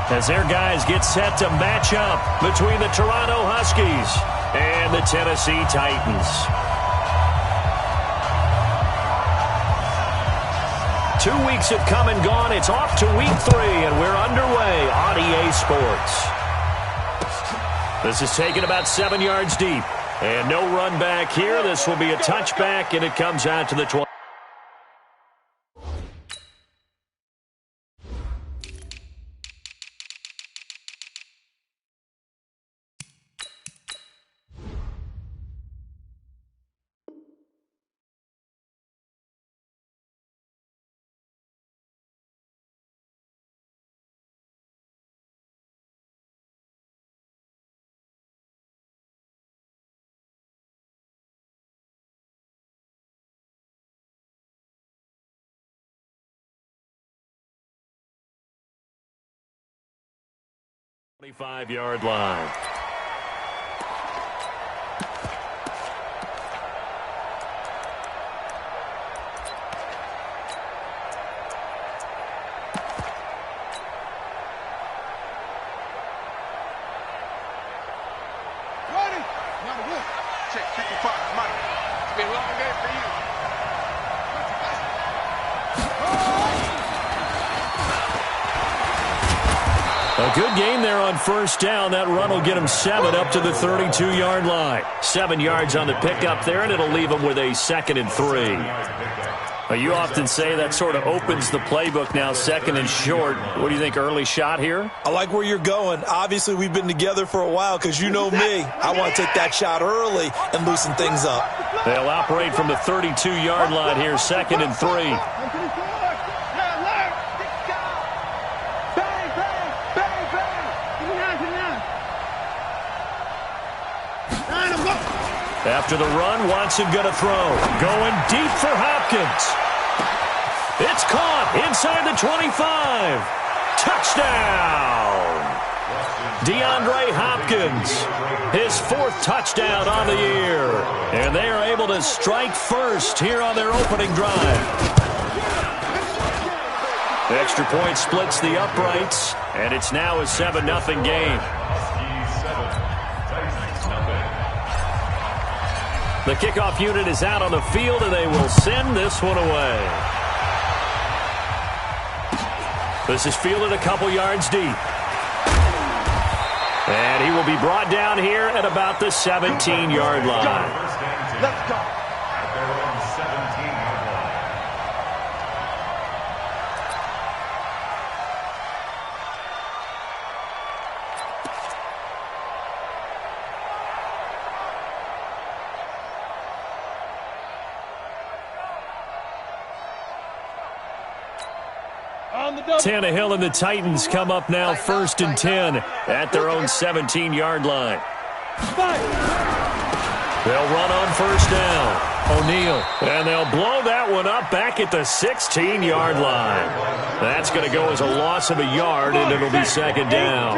as their guys get set to match up between the Toronto Huskies and the Tennessee Titans. 2 weeks have come and gone. It's off to week 3, and we're underway on EA Sports. This is taken about 7 yards deep, and no run back here. This will be a touchback, and it comes out to the 20. Yard line. Ready? Number 1. Check 55. Mike. It's been a long day for you. A good game there on first down. That run will get him 7 up to the 32-yard line. 7 yards on the pickup there, and it'll leave him with a 2nd and 3. Well, you often say that sort of opens the playbook now, 2nd and short. What do you think, early shot here? I like where you're going. Obviously, we've been together for a while because you know me. I want to take that shot early and loosen things up. They'll operate from the 32-yard line here, 2nd and 3. After the run, Watson going to throw. Going deep for Hopkins. It's caught inside the 25. Touchdown! DeAndre Hopkins, his 4th touchdown on the year. And they are able to strike first here on their opening drive. The extra point splits the uprights, and it's now a 7-0 game. The kickoff unit is out on the field, and they will send this one away. This is fielded a couple yards deep. And he will be brought down here at about the 17-yard line. Let's go. Tannehill and the Titans come up now 1st and 10 at their own 17-yard line. They'll run on first down. O'Neal. And they'll blow that one up back at the 16-yard line. That's going to go as a loss of a yard, and it'll be 2nd down.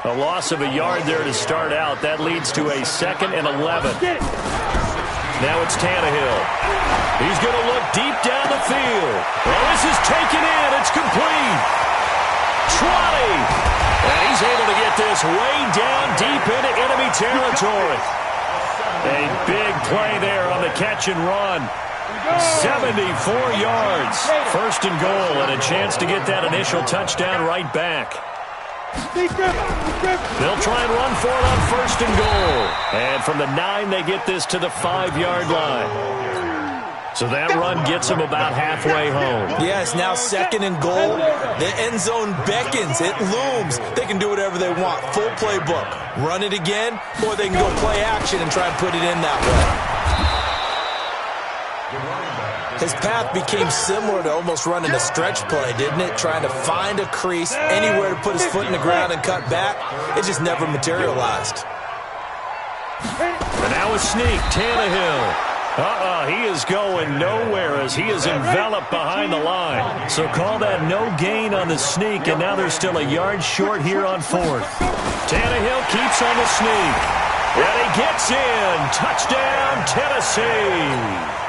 A loss of a yard there to start out. That leads to a 2nd and 11. Now it's Tannehill. He's going to look deep down the field. Well, this is taken in. It's complete. Trotty. And he's able to get this way down deep into enemy territory. A big play there on the catch and run. 74 yards. 1st and goal, and a chance to get that initial touchdown right back. They'll try and run for it on 1st and goal. And from the 9, they get this to the 5-yard line. So that run gets them about halfway home. Yes, now 2nd and goal. The end zone beckons. It looms. They can do whatever they want. Full playbook. Run it again, or they can go play action and try and put it in that way. His path became similar to almost running a stretch play, didn't it? Trying to find a crease, anywhere to put his foot in the ground and cut back. It just never materialized. And now a sneak. Tannehill. He is going nowhere as he is enveloped behind the line. So call that no gain on the sneak, and now they're still a yard short here on 4th. Tannehill keeps on the sneak. And he gets in. Touchdown, Tennessee.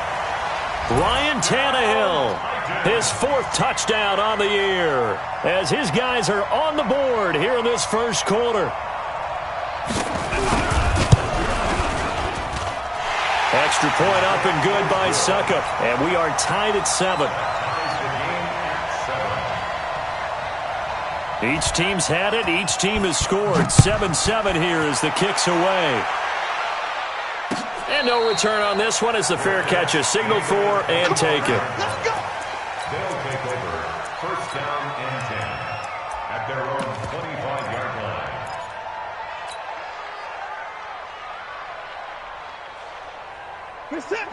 Ryan Tannehill, his 4th touchdown on the year, as his guys are on the board here in this first quarter. Extra point up and good by Suckup, and we are tied at 7. Each team's had it. Each team has scored. 7-7 here as the kick's away. And no return on this one as the fair catch is signaled for and taken. They'll take over. First down and 10 at their own 25-yard line.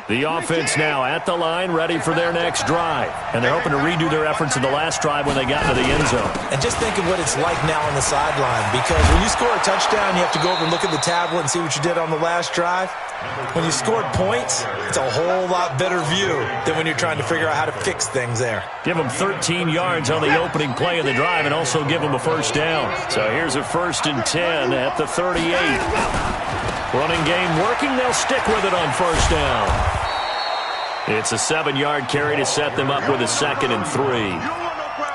The offense now at the line, ready for their next drive. And they're hoping to redo their efforts in the last drive when they got into the end zone. And just think of what it's like now on the sideline, because when you score a touchdown, you have to go over and look at the tablet and see what you did on the last drive. When you scored points, it's a whole lot better view than when you're trying to figure out how to fix things there. Give them 13 yards on the opening play of the drive and also give them a first down. So here's a 1st and 10 at the 38. Running game working. They'll stick with it on first down. It's a 7-yard carry to set them up with a 2nd and 3.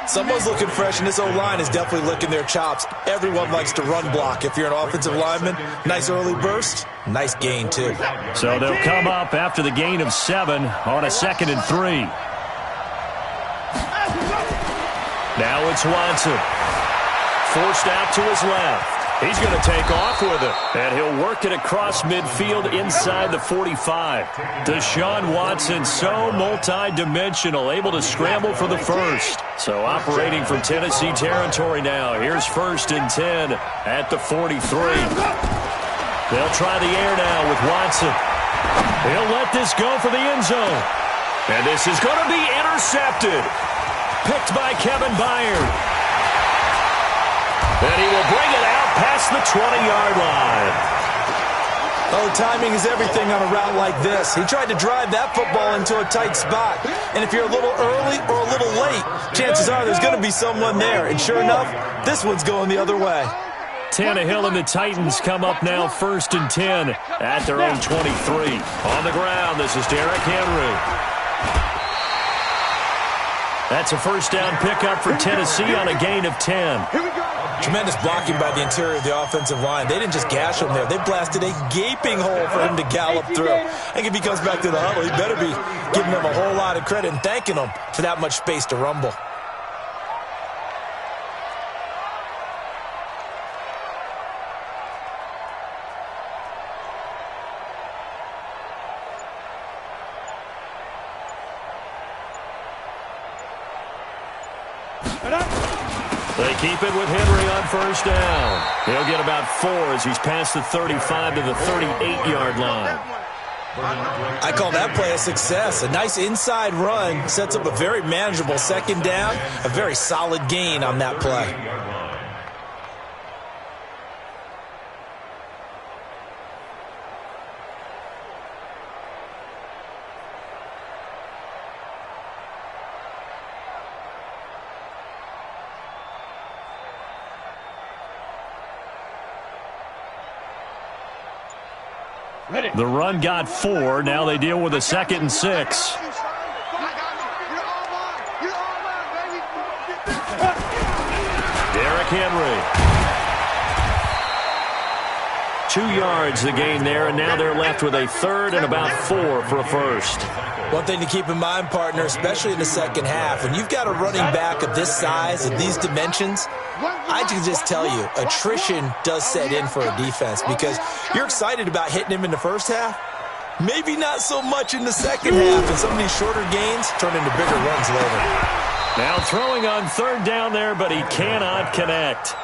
Someone's looking fresh, and this O-line is definitely licking their chops. Everyone likes to run block. If you're an offensive lineman, nice early burst, nice gain, too. So they'll come up after the gain of 7 on a 2nd and 3. Now it's Watson. Forced out to his left. He's going to take off with it, and he'll work it across midfield inside the 45. Deshaun Watson, so multi-dimensional, able to scramble for the first. So operating from Tennessee territory now. Here's 1st and 10 at the 43. They'll try the air now with Watson. He'll let this go for the end zone. And this is going to be intercepted. Picked by Kevin Byard. And he will bring it out past the 20-yard line. Oh, timing is everything on a route like this. He tried to drive that football into a tight spot. And if you're a little early or a little late, chances are there's going to be someone there. And sure enough, this one's going the other way. Tannehill and the Titans come up now 1st and 10 at their own 23. On the ground, this is Derrick Henry. That's a first down pickup for Tennessee on a gain of 10. Tremendous blocking by the interior of the offensive line. They didn't just gash him there. They blasted a gaping hole for him to gallop through. I think if he comes back to the huddle, he better be giving them a whole lot of credit and thanking them for that much space to rumble. They keep it with Henry on first down. He'll get about 4 as he's past the 35 to the 38-yard line. I call that play a success. A nice inside run sets up a very manageable 2nd down. A very solid gain on that play. The run got 4. Now they deal with a 2nd and 6. Derrick Henry. 2 yards the gain there, and now they're left with a 3rd and about 4 for a first. One thing to keep in mind, partner, especially in the second half, when you've got a running back of this size, of these dimensions, I can just tell you, attrition does set in for a defense because you're excited about hitting him in the first half. Maybe not so much in the second half, and some of these shorter gains turn into bigger runs later. Now throwing on 3rd down there, but he cannot connect.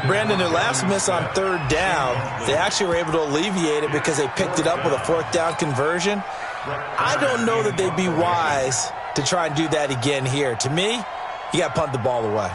Brandon, their last miss on 3rd down, they actually were able to alleviate it because they picked it up with a 4th down conversion. I don't know that they'd be wise to try and do that again here. To me, you got to punt the ball away.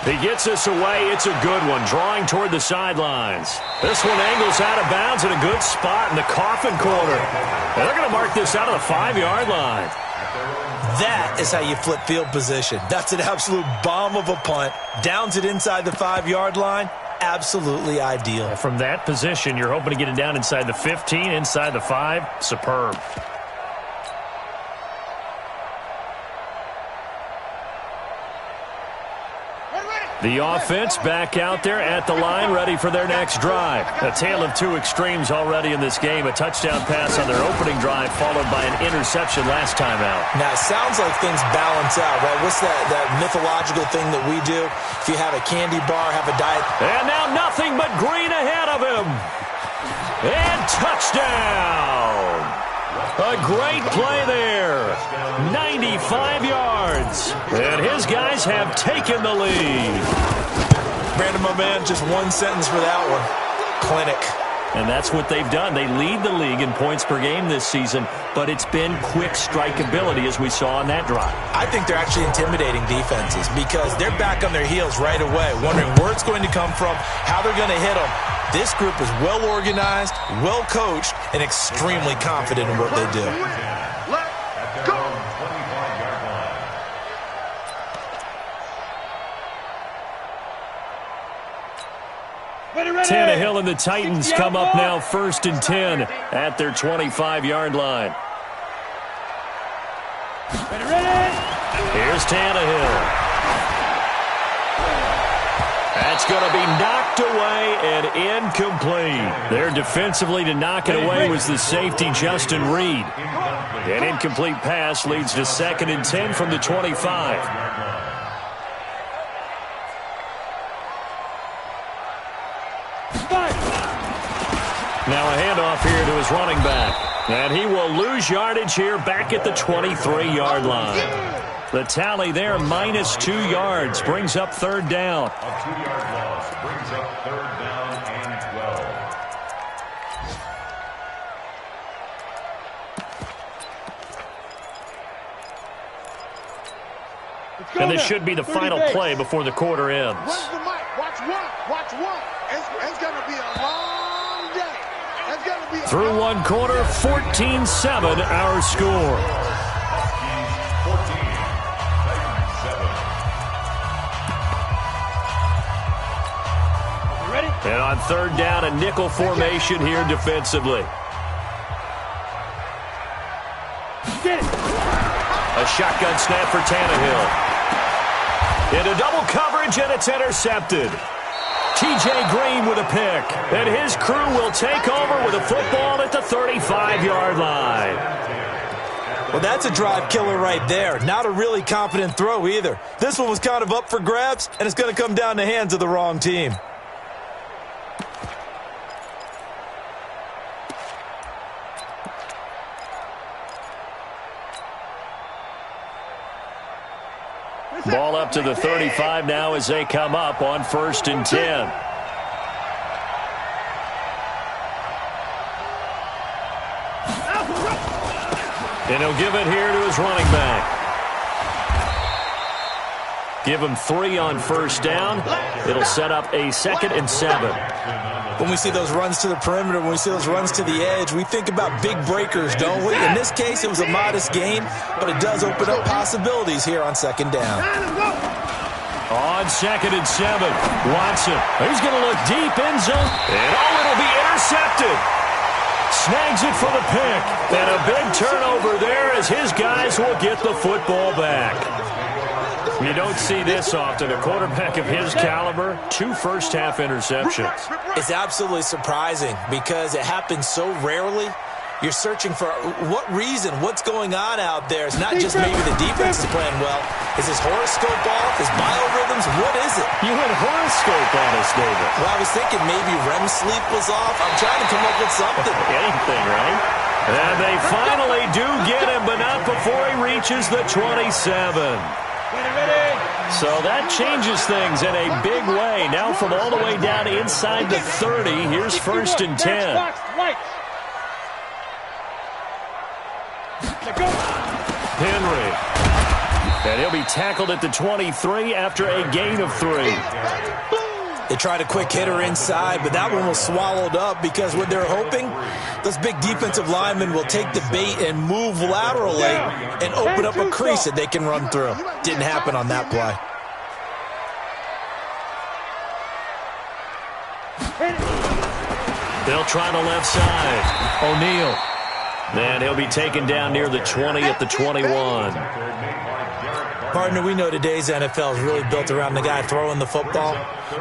He gets this away. It's a good one, drawing toward the sidelines. This one angles out of bounds in a good spot in the coffin corner. And they're going to mark this out of the 5-yard line. That is how you flip field position. That's an absolute bomb of a punt. Downs it inside the 5-yard line. Absolutely ideal. From that position, you're hoping to get it down inside the 15, inside the 5. Superb. The offense back out there at the line, ready for their next drive. A tale of two extremes already in this game. A touchdown pass on their opening drive, followed by an interception last time out. Now, it sounds like things balance out, right? What's that mythological thing that we do? If you have a candy bar, have a diet. And now nothing but green ahead of him. And touchdown. A great play there. 95 yards. And his guys have taken the lead. Brandon, my man, just one sentence for that one. Clinic. And that's what they've done. They lead the league in points per game this season, but it's been quick strikeability as we saw on that drive. I think they're actually intimidating defenses because they're back on their heels right away, wondering where it's going to come from, how they're going to hit them. This group is well organized, well coached, and extremely confident in what they do. Let's go. Tannehill and the Titans come up now 1st and 10 at their 25-yard line. Here's Tannehill. That's going to be knocked away and incomplete. There defensively to knock it away was the safety, Justin Reed. An incomplete pass leads to 2nd and 10 from the 25. Now a handoff here to his running back. And he will lose yardage here back at the 23-yard line. The tally there, -2 yards, brings up 3rd down. A 2-yard loss brings up 3rd down and 12. And this should be the final play before the quarter ends. Where's the mic? Watch one. Watch one. It's going to be a long day. It's going to be through one quarter, 14-7 our score. And on 3rd down, a nickel formation here defensively. A shotgun snap for Tannehill. Into double coverage, and it's intercepted. T.J. Green with a pick. And his crew will take over with a football at the 35-yard line. Well, that's a drive killer right there. Not a really confident throw either. This one was kind of up for grabs, and it's going to come down the hands of the wrong team. Ball up to the 35 now as they come up on 1st and 10. And he'll give it here to his running back. Give him 3 on 1st down. It'll set up a 2nd and 7. When we see those runs to the perimeter, when we see those runs to the edge, we think about big breakers, don't we? In this case, it was a modest gain, but it does open up possibilities here on 2nd down. On 2nd and 7, Watson. He's going to look deep in zone, and it'll be intercepted. Snags it for the pick, and a big turnover there as his guys will get the football back. You don't see this often. A quarterback of his caliber, 2 first-half interceptions. It's absolutely surprising because it happens so rarely. You're searching for what reason, what's going on out there. It's not just maybe the defense is playing well. Is his horoscope off? His biorhythms? What is it? You had horoscope on us, David. Well, I was thinking maybe REM sleep was off. I'm trying to come up with something. Anything, right? And they finally do get him, but not before he reaches the 27. So that changes things in a big way. Now from all the way down inside the 30, here's 1st and 10. Henry. And he'll be tackled at the 23 after a gain of 3. They tried a quick hitter inside, but that one was swallowed up because what they're hoping, those big defensive linemen will take the bait and move laterally and open up a crease that they can run through. Didn't happen on that play. They'll try the left side. O'Neal. And he'll be taken down near the 20 at the 21. Partner, we know today's NFL is really built around the guy throwing the football.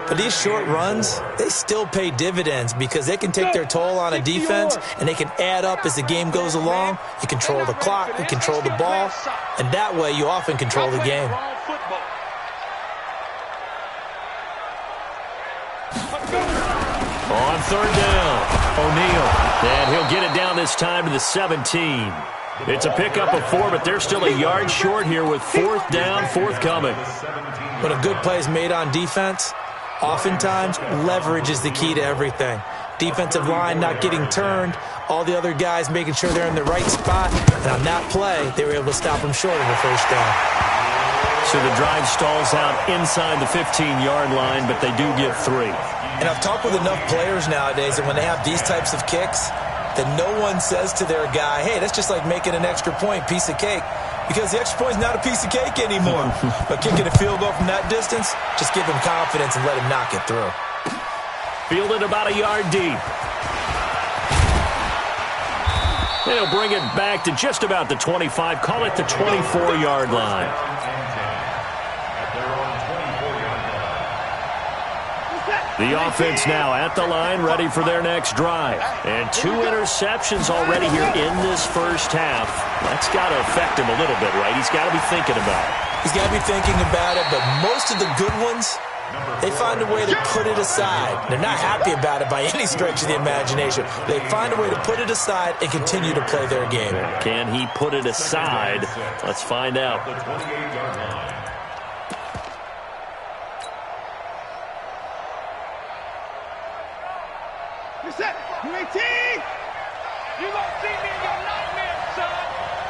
But these short runs, they still pay dividends because they can take their toll on a defense and they can add up as the game goes along. You control the clock, you control the ball, and that way you often control the game. On third down, O'Neal. And he'll get it down this time to the 17. It's a pickup of 4, but they're still a yard short here with fourth down, forthcoming. When a good play is made on defense, oftentimes leverage is the key to everything. Defensive line not getting turned, all the other guys making sure they're in the right spot, and on that play, they were able to stop them short of a first down. So the drive stalls out inside the 15-yard line, but they do get 3. And I've talked with enough players nowadays that when they have these types of kicks, that no one says to their guy, hey, that's just like making an extra point, piece of cake. Because the extra point is not a piece of cake anymore. But kicking a field goal from that distance, just give him confidence and let him knock it through. Fielded about a yard deep. And he'll bring it back to just about the 25. Call it the 24-yard line. The offense now at the line, ready for their next drive. And 2 interceptions already here in this first half. That's got to affect him a little bit, right? He's got to be thinking about it. He's got to be thinking about it, but most of the good ones, they find a way to put it aside. They're not happy about it by any stretch of the imagination. They find a way to put it aside and continue to play their game. Can he put it aside? Let's find out. You 18? You gonna see me in your nightmare, son.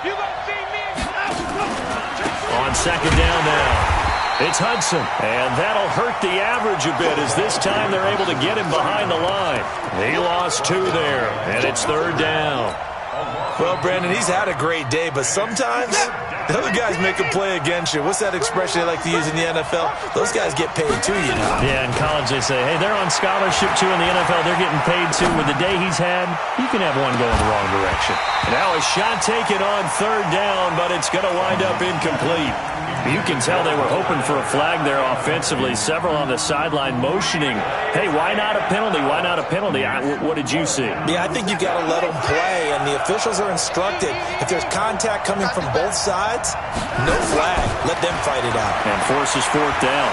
You gonna see me in your nightmare. On second down now, it's Hudson. And that'll hurt the average a bit as this time they're able to get him behind the line. He lost 2 there, and it's third down. Well, Brandon, he's had a great day, but sometimes the other guys make a play against you. What's that expression they like to use in the NFL? Those guys get paid too, you know. Yeah, in college they say, hey, they're on scholarship too. In the NFL, they're getting paid too. With the day he's had, you can have one going the wrong direction. Now a shot taken on third down, but it's going to wind up incomplete. You can tell they were hoping for a flag there offensively. Several on the sideline motioning, hey, why not a penalty? Why not a penalty? What did you see? Yeah, I think you've got to let them play, and the officials are instructed. If there's contact coming from both sides, no flag. Let them fight it out. And forces fourth down.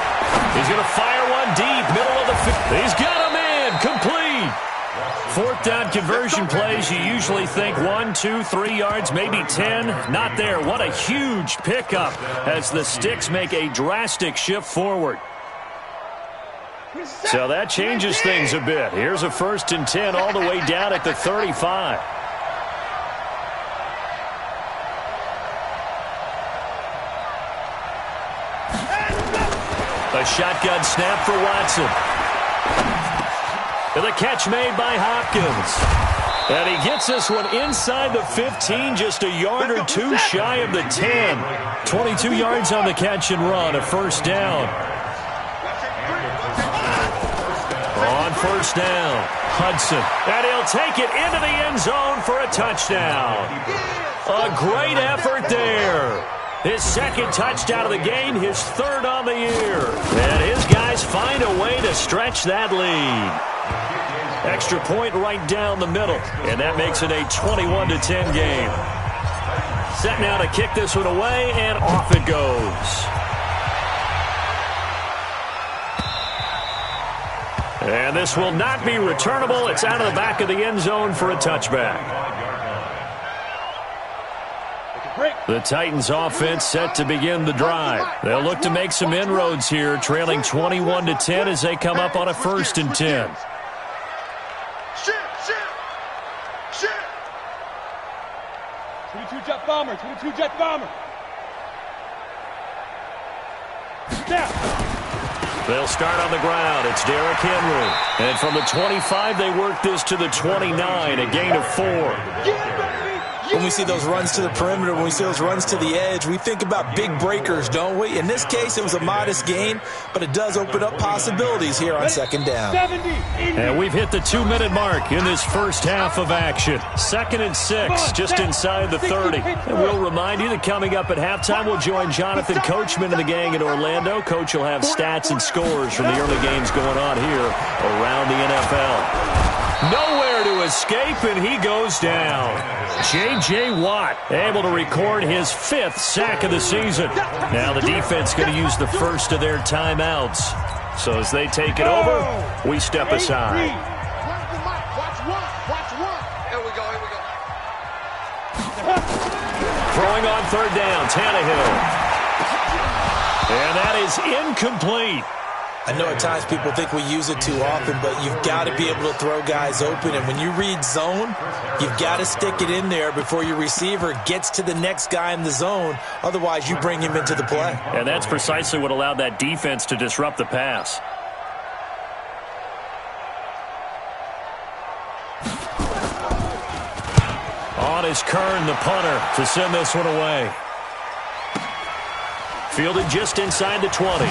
He's going to fire one deep, middle of the field. He's got him in, complete. Fourth down conversion plays, you usually think 1, 2, 3 yards, maybe 10. Not there. What a huge pickup as the Sticks make a drastic shift forward. So that changes things a bit. Here's a 1st and 10 all the way down at the 35. A shotgun snap for Watson. And the catch made by Hopkins. And he gets this one inside the 15, just a yard or 2 shy of the 10. 22 yards on the catch and run, a first down. On first down, Hudson. And he'll take it into the end zone for a touchdown. A great effort there. His 2nd touchdown of the game, his 3rd on the year. And his guys find a way to stretch that lead. Extra point right down the middle, and that makes it a 21-10 game. Set now to kick this one away, and off it goes. And this will not be returnable. It's out of the back of the end zone for a touchback. The Titans offense set to begin the drive. They'll look to make some inroads here, trailing 21-10 as they come up on a 1st and 10. 22 jet bomber, 22 jet bomber. They'll start on the ground. It's Derrick Henry. And from the 25, they work this to the 29, a gain of 4. When we see those runs to the perimeter, when we see those runs to the edge, we think about big breakers, don't we? In this case, it was a modest gain, but it does open up possibilities here on second down. And we've hit the 2-minute mark in this first half of action. 2nd and 6, just inside the 30. And we'll remind you that coming up at halftime, we'll join Jonathan Coachman and the gang in Orlando. Coach will have stats and scores from the early games going on here around the NFL. Nowhere to escape, and he goes down. J.J. Watt able to record his 5th sack of the season. Now the defense going to use the first of their timeouts. So as they take it over, we step aside. Throwing on 3rd down, Tannehill. And that is incomplete. I know at times people think we use it too often, but you've got to be able to throw guys open. And when you read zone, you've got to stick it in there before your receiver gets to the next guy in the zone. Otherwise, you bring him into the play. And that's precisely what allowed that defense to disrupt the pass. On is Kern, the punter, to send this one away. Fielded just inside the 20.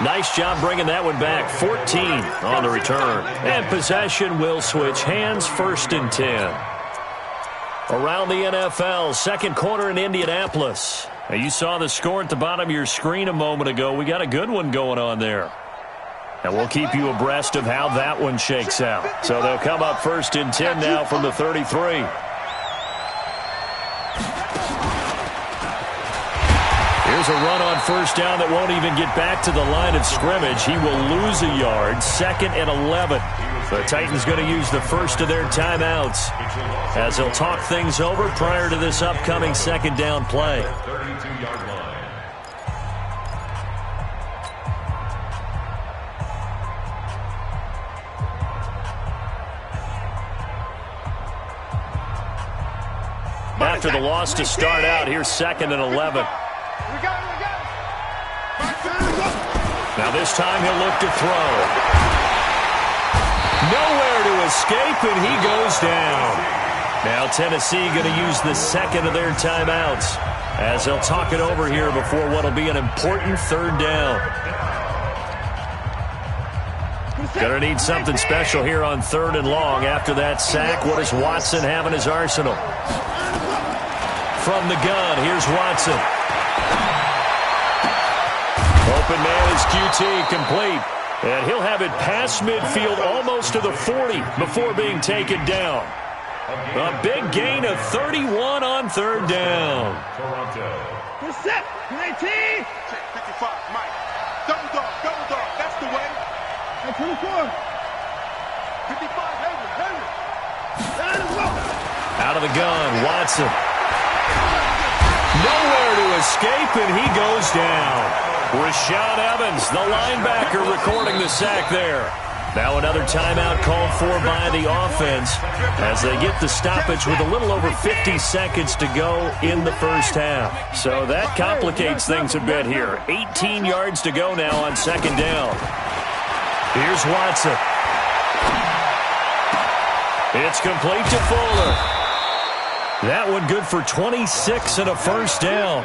Nice job bringing that one back. 14 on the return. And possession will switch hands, 1st and 10. Around the NFL, second quarter in Indianapolis. Now, you saw the score at the bottom of your screen a moment ago. We got a good one going on there. And we'll keep you abreast of how that one shakes out. So they'll come up 1st and 10 now from the 33. Here's a run on 1st down that won't even get back to the line of scrimmage. He will lose a yard. 2nd and 11. The Titans going to use the first of their timeouts as they'll talk things over prior to this upcoming 2nd down play. 32-yard line. After the loss to start out, here's 2nd and 11. Now this time he'll look to throw. Nowhere to escape, and he goes down. Now Tennessee going to use the 2nd of their timeouts as they'll talk it over here before what will be an important 3rd down. Going to need something special here on 3rd and long. After that sack, what does Watson have in his arsenal? From the gun, here's Watson. Open man is QT, complete. And he'll have it past midfield almost to the 40 before being taken down. A big gain of 31 on 3rd down. Set, 19. 55, Mike. Double dog, that's the way. 24. 55, Henry. Out of the gun, Watson. Nowhere to escape, and he goes down. Rashaan Evans, the linebacker, recording the sack there. Now another timeout called for by the offense as they get the stoppage with a little over 50 seconds to go in the first half. So that complicates things a bit here. 18 yards to go now on 2nd down. Here's Watson. It's complete to Fuller. That one good for 26 and a 1st down.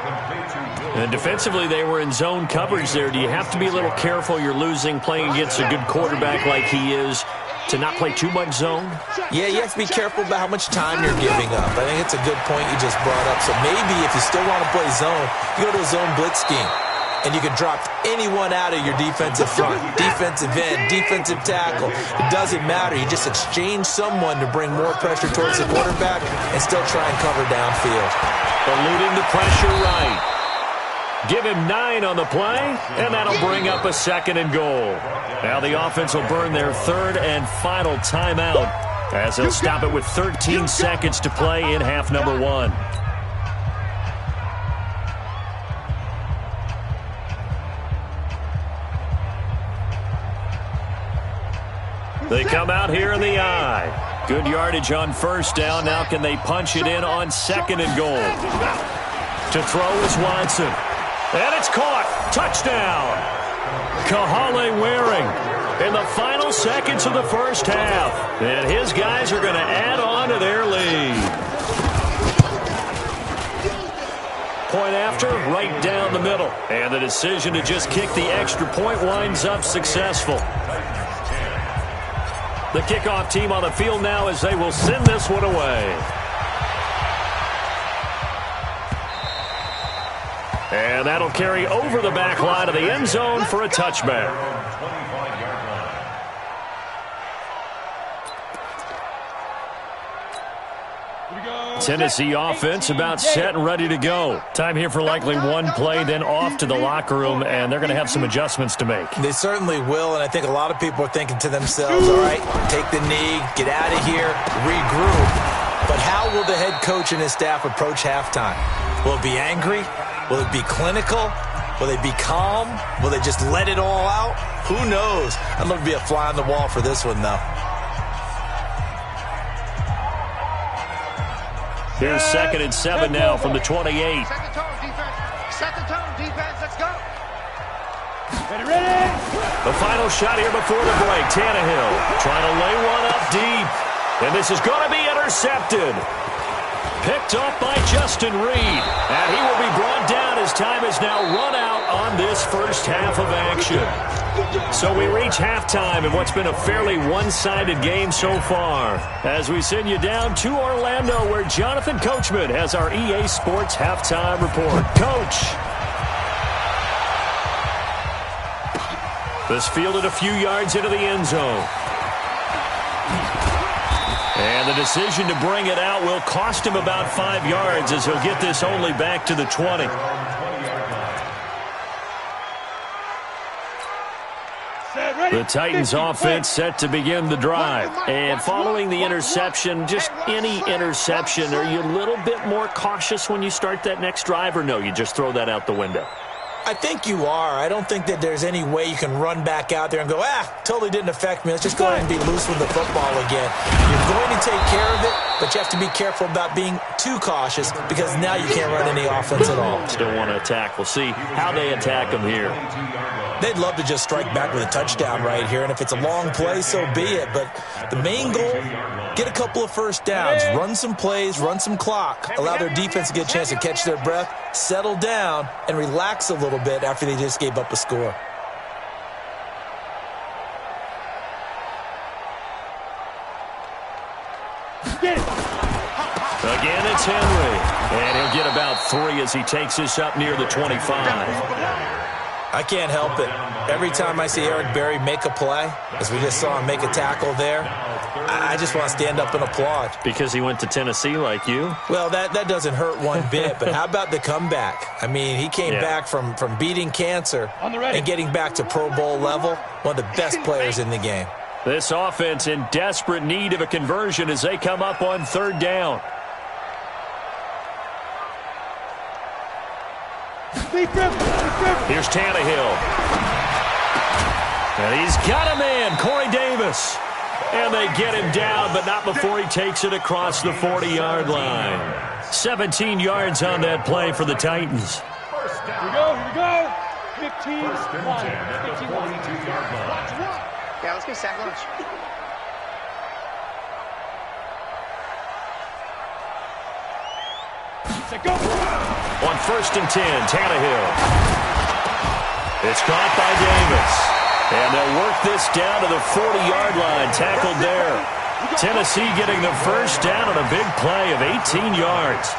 And defensively, they were in zone coverage there. Do you have to be a little careful? You're losing, playing against a good quarterback like he is, to not play too much zone? Yeah, you have to be careful about how much time you're giving up. I think it's a good point you just brought up. So maybe if you still want to play zone, you go to a zone blitz scheme. And you can drop anyone out of your defensive front, defensive end, defensive tackle. It doesn't matter. You just exchange someone to bring more pressure towards the quarterback and still try and cover downfield. Eluding the pressure right. Give him 9 on the play, and that'll bring up a 2nd and goal. Now the offense will burn their 3rd and final timeout as they'll stop it with 13 seconds to play in half number 1. They come out here in the eye. Good yardage on 1st down. Now can they punch it in on 2nd and goal? To throw is Watson. And it's caught. Touchdown. Kahale Waring in the final seconds of the first half. And his guys are going to add on to their lead. Point after, right down the middle. And the decision to just kick the extra point winds up successful. The kickoff team on the field now as they will send this one away. And that'll carry over the back line of the end zone for a touchback. Tennessee offense about set and ready to go. Time here for likely one play, then off to the locker room, and they're going to have some adjustments to make. They certainly will, and I think a lot of people are thinking to themselves, all right, take the knee, get out of here, regroup. But how will the head coach and his staff approach halftime? Will it be angry? Will it be clinical? Will they be calm? Will they just let it all out? Who knows? I'd love to be a fly on the wall for this one, though. Here's 2nd and 7 now from the 28. Set the tone, defense. Set the tone, defense. Let's go. Ready. The final shot here before the break. Tannehill trying to lay one up deep. And this is going to be intercepted. Picked off by Justin Reed. And he will be brought down as time has now run out on this first half of action. So we reach halftime in what's been a fairly one-sided game so far. As we send you down to Orlando, where Jonathan Coachman has our EA Sports halftime report. Coach. This fielded a few yards into the end zone. And the decision to bring it out will cost him about 5 yards as he'll get this only back to the 20. The Titans offense set to begin the drive. And following the interception, just any interception, are you a little bit more cautious when you start that next drive, or no, you just throw that out the window? I think you are. I don't think that there's any way you can run back out there and go, totally didn't affect me. Let's just go ahead and be loose with the football again. You're going to take care of it, but you have to be careful about being too cautious because now you can't run any offense at all. Still want to attack. We'll see how they attack them here. They'd love to just strike back with a touchdown right here, and if it's a long play, so be it. But the main goal, get a couple of first downs, run some plays, run some clock, allow their defense to get a chance to catch their breath, settle down, and relax a little bit after they just gave up a score. Again, it's Henry. And he'll get about 3 as he takes this up near the 25. I can't help it. Every time I see Eric Berry make a play, as we just saw him make a tackle there, I just want to stand up and applaud. Because he went to Tennessee like you? Well, that doesn't hurt one bit, but how about the comeback? I mean, he came back from beating cancer and getting back to Pro Bowl level, one of the best players in the game. This offense in desperate need of a conversion as they come up on 3rd down. Here's Tannehill. And he's got a man, Corey Davis. And they get him down, but not before he takes it across the 40-yard line. 17 yards on that play for the Titans. Here we go. 15. First and 10 at the 42-yard line. Yeah, let's get sack lunch. Go. On 1st and 10, Tannehill. It's caught by Davis. And they'll work this down to the 40-yard line, tackled there. Tennessee getting the first down on a big play of 18 yards.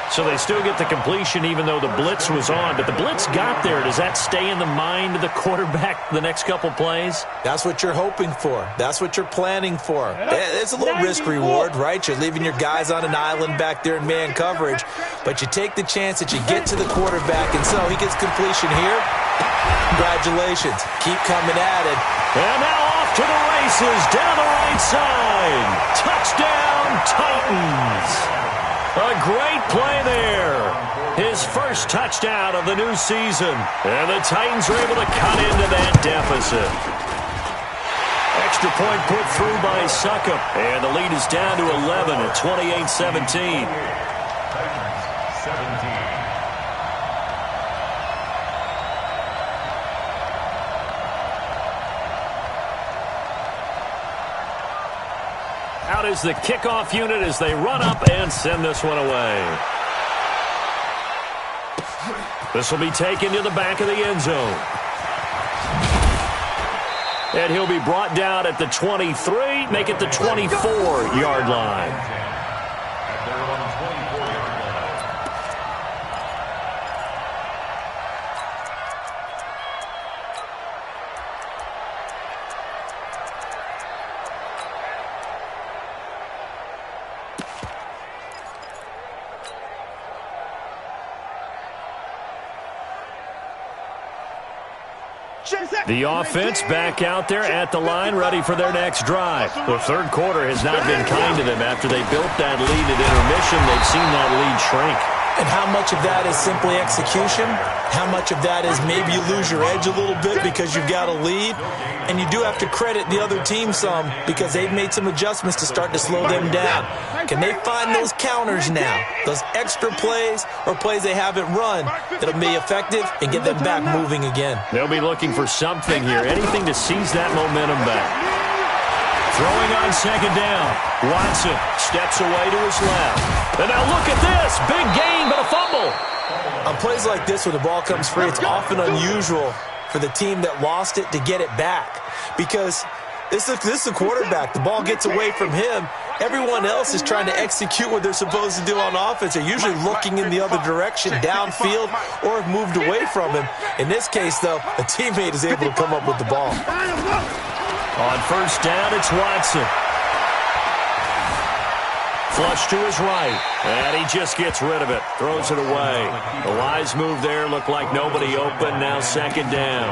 So they still get the completion even though the blitz was on. But the blitz got there. Does that stay in the mind of the quarterback the next couple plays? That's what you're hoping for. That's what you're planning for. It's a little risk-reward, right? You're leaving your guys on an island back there in man coverage. But you take the chance that you get to the quarterback, and so he gets completion here. Congratulations. Keep coming at it. And now off to the races down the right side. Touchdown, Titans. A great play there. His first touchdown of the new season. And the Titans are able to cut into that deficit. Extra point put through by Succop. And the lead is down to 11 at 28-17. Out is the kickoff unit as they run up and send this one away. This will be taken to the back of the end zone. And he'll be brought down at the 23, make it the 24-yard line. At their own 24-yard line. The offense back out there at the line, ready for their next drive. The third quarter has not been kind to them. After they built that lead at intermission, they've seen that lead shrink. And how much of that is simply execution? How much of that is maybe you lose your edge a little bit because you've got a lead? And you do have to credit the other team some because they've made some adjustments to start to slow them down. Can they find those counters now, those extra plays or plays they haven't run that'll be effective and get them back moving again? They'll be looking for something here, anything to seize that momentum back. Throwing on second down. Watson steps away to his left. And now look at this. Big gain, but a fumble. On plays like this where the ball comes free, it's often unusual for the team that lost it to get it back. Because this is the quarterback. The ball gets away from him. Everyone else is trying to execute what they're supposed to do on offense. They're usually looking in the other direction, downfield, or have moved away from him. In this case, though, a teammate is able to come up with the ball. On first down, it's Watson. Flush to his right, and he just gets rid of it, throws it away. A wise move there, looked like nobody open, now second down.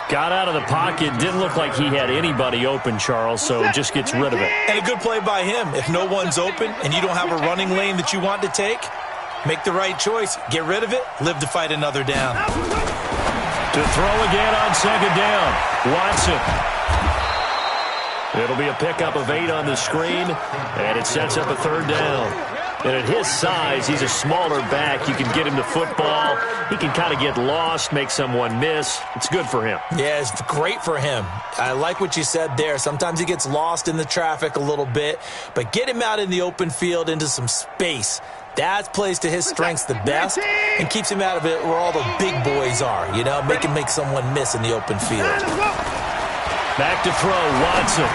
Got out of the pocket, didn't look like he had anybody open, Charles, so just gets rid of it. And a good play by him. If no one's open and you don't have a running lane that you want to take, make the right choice, get rid of it, live to fight another down. To throw again on second down, Watson. It'll be a pickup of 8 on the screen, and it sets up a third down. And at his size, he's a smaller back. You can get him to football. He can kind of get lost, make someone miss. It's good for him. Yeah, it's great for him. I like what you said there. Sometimes he gets lost in the traffic a little bit, but get him out in the open field into some space. That plays to his strengths the best and keeps him out of it where all the big boys are, you know, make him make someone miss in the open field. Back to throw, Watson.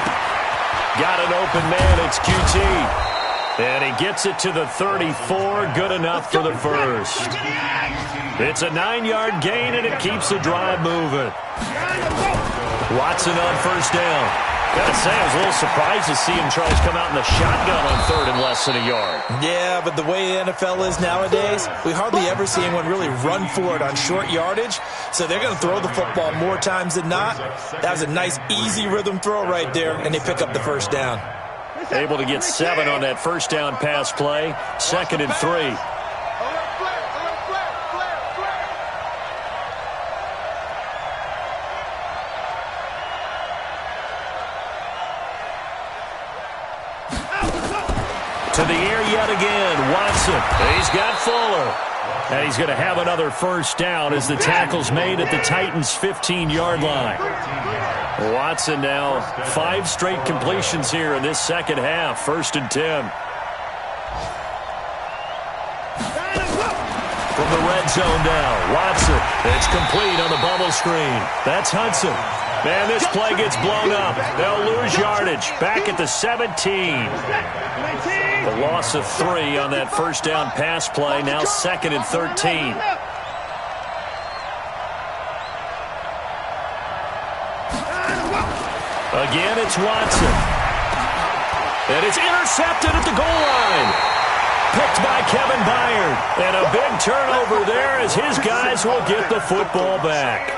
Got an open man, it's QT. And he gets it to the 34, good enough for the first. It's a 9-yard gain, and it keeps the drive moving. Watson on first down. Gotta say, I was a little surprised to see him try to come out in the shotgun on third and less than a yard. Yeah, but the way the NFL is nowadays, we hardly ever see anyone really run for it on short yardage. So they're going to throw the football more times than not. That was a nice, easy rhythm throw right there, and they pick up the first down. Able to get 7 on that first down pass play. 2nd and 3. To the air yet again, Watson. He's got Fuller. And he's going to have another first down as the tackle's made at the Titans' 15-yard line. Watson now 5 straight completions here in this second half. 1st and 10. From the red zone now, Watson. It's complete on the bubble screen. That's Hudson. Man, this play gets blown up. They'll lose yardage. Back at the 17. The loss of 3 on that first down pass play. Now 2nd and 13. Again, it's Watson. And it's intercepted at the goal line. Picked by Kevin Byard. And a big turnover there as his guys will get the football back.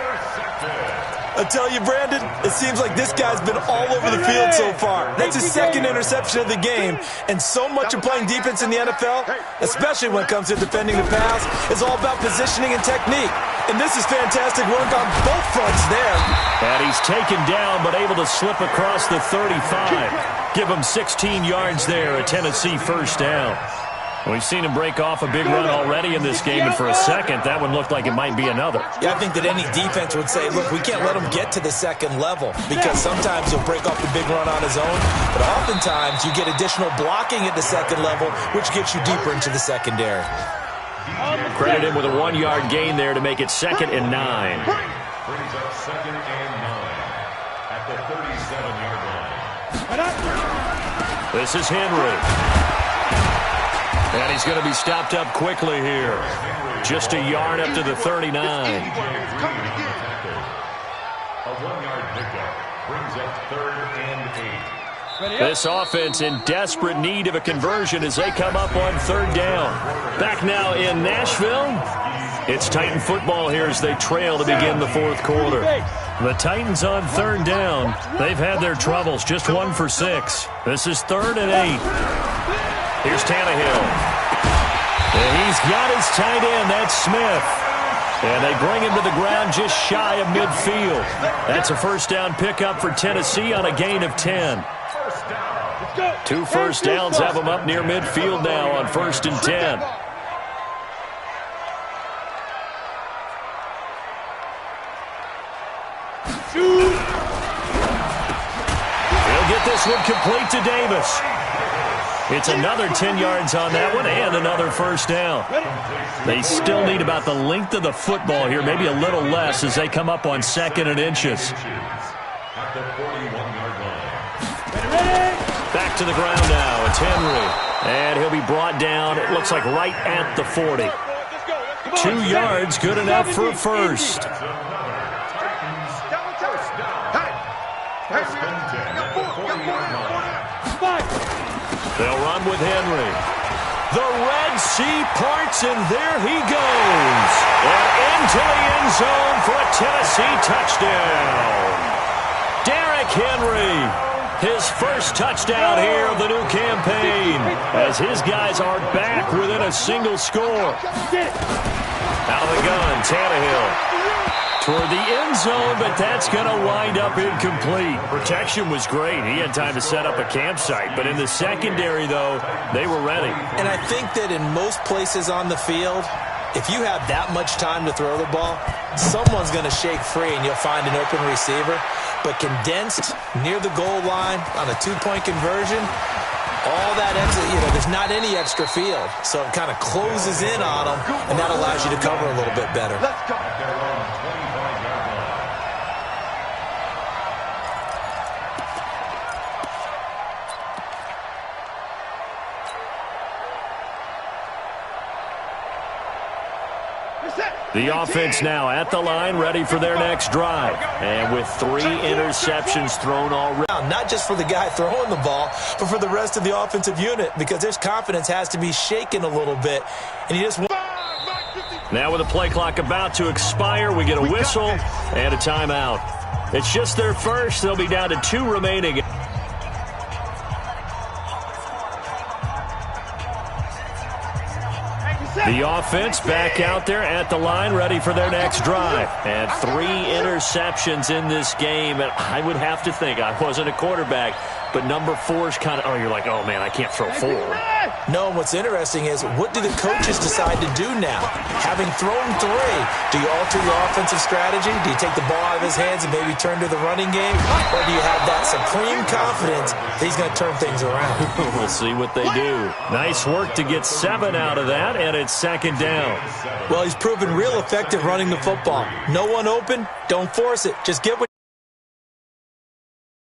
I tell you, Brandon, it seems like this guy's been all over the field so far. That's his 2nd interception of the game. And so much of playing defense in the NFL, especially when it comes to defending the pass, is all about positioning and technique. And this is fantastic work on both fronts there. And he's taken down but able to slip across the 35. Give him 16 yards there, a Tennessee first down. We've seen him break off a big run already in this game, and for a second, that one looked like it might be another. Yeah, I think that any defense would say, look, we can't let him get to the second level because sometimes he'll break off the big run on his own, but oftentimes you get additional blocking at the second level, which gets you deeper into the secondary. Credit him with a 1-yard gain there to make it 2nd and 9. Brings up 2nd and 9 at the 37-yard line. This is Henry. And he's going to be stopped up quickly here. Just a yard up to the 39. A 1-yard pickup brings up 3rd and 8. This offense in desperate need of a conversion as they come up on 3rd down. Back now in Nashville. It's Titan football here as they trail to begin the 4th quarter. The Titans on 3rd down. They've had their troubles, just 1 for 6. This is 3rd and 8. Here's Tannehill. And he's got his tight end. That's Smith. And they bring him to the ground just shy of midfield. That's a 1st down pickup for Tennessee on a gain of 10. 2 first downs have them up near midfield now on 1st and 10. He'll get this one complete to Davis. It's another 10 yards on that one and another 1st down. They still need about the length of the football here, maybe a little less as they come up on 2nd and inches. At the 41-yard line. Back to the ground now. It's Henry. And he'll be brought down, it looks like right at the 40. 2 yards, good enough for a first. They'll run with Henry. The Red Sea parts, and there he goes. And into the end zone for a Tennessee touchdown. Derrick Henry, his first touchdown here of the new campaign, as his guys are back within a single score. Out of the gun, Tannehill. Toward the end zone, but that's going to wind up incomplete. Protection was great. He had time to set up a campsite. But in the secondary, though, they were ready. And I think that in most places on the field, if you have that much time to throw the ball, someone's going to shake free and you'll find an open receiver. But condensed near the goal line on a 2-point conversion, all that extra, there's not any extra field. So it kind of closes in on them, and that allows you to cover a little bit better. At their own 25-yard line. The offense now at the line, ready for their next drive. And with 3 interceptions thrown already. Not just for the guy throwing the ball, but for the rest of the offensive unit, because their confidence has to be shaken a little bit. And you just now with the play clock about to expire, we get a whistle and a timeout. It's just their first. They'll be down to 2 remaining. The offense back out there at the line, ready for their next drive. And 3 interceptions in this game. And I would have to think, I wasn't a quarterback, but number 4 is kind of, you're like, oh, man, I can't throw 4. No, and what's interesting is, what do the coaches decide to do now? Having thrown 3, do you alter your offensive strategy? Do you take the ball out of his hands and maybe turn to the running game? Or do you have that supreme confidence that he's going to turn things around? We'll see what they do. Nice work to get 7 out of that, and it's 2nd down. Well, he's proven real effective running the football. No one open, don't force it. Just get what